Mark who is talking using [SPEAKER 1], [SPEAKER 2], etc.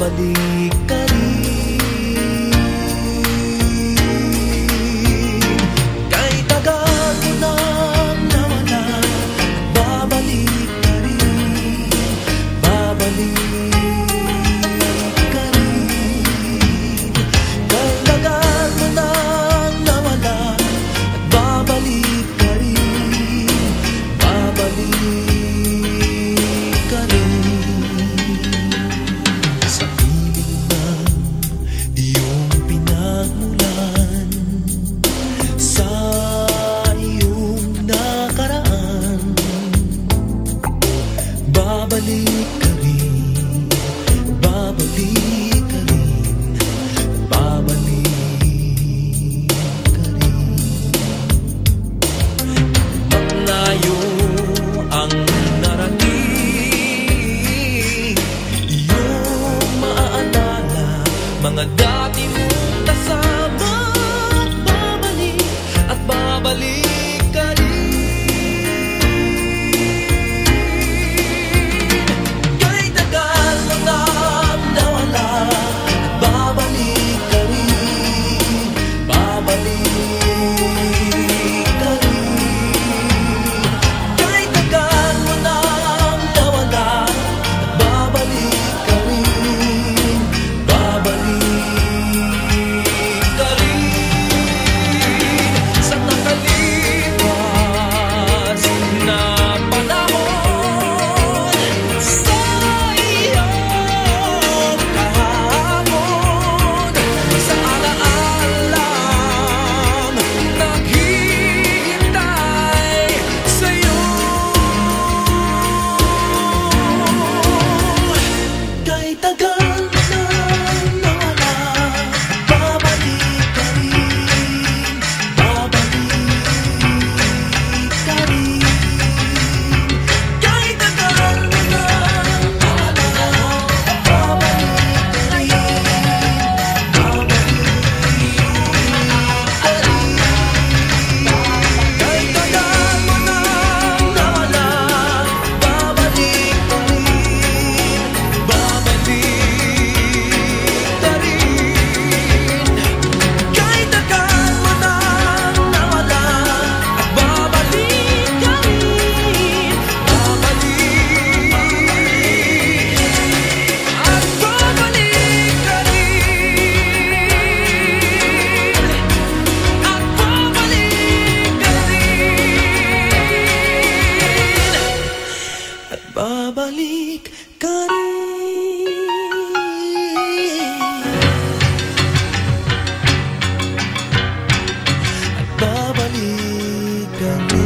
[SPEAKER 1] babalik ka rin. Kahit tagal mo nang nawala, babalik ka rin, babalik ka rin. Kahit tagal mo nang nawala, babalik ka rin, babalik ka rin. Sa piling ng iyong pinagmulan, sa iyong nakaraan, babalik ka rin, babalik ka rin, babalik ka rin. Malayo ang narating, iyong maaalala mga dati mong kasama. Babalik at babalik ka rin. Kahit tagal mo nang nawala, babalik ka rin, babalik ka rin. Kahit tagal mo nang nawala, babalik ka rin, babalik ka rin. Sa nakalipas na panahon, sa iyong kahapon, sa alaalang naghihintay sa'yo. Kahit tagal mo nang nawala, babalik ka rin, babalik ka rin. Kahit tagal mo nang nawala, babalik ka rin, babalik ka rin. Kahit tagal mo nang nawala, babalik ka rin, babalik ka rin. Kahit tagal mo nang nawala, at babalik ka rin, babalik at babalik ka rin, at babalik ka rin, at babalik ka rin. At babalik ka rin.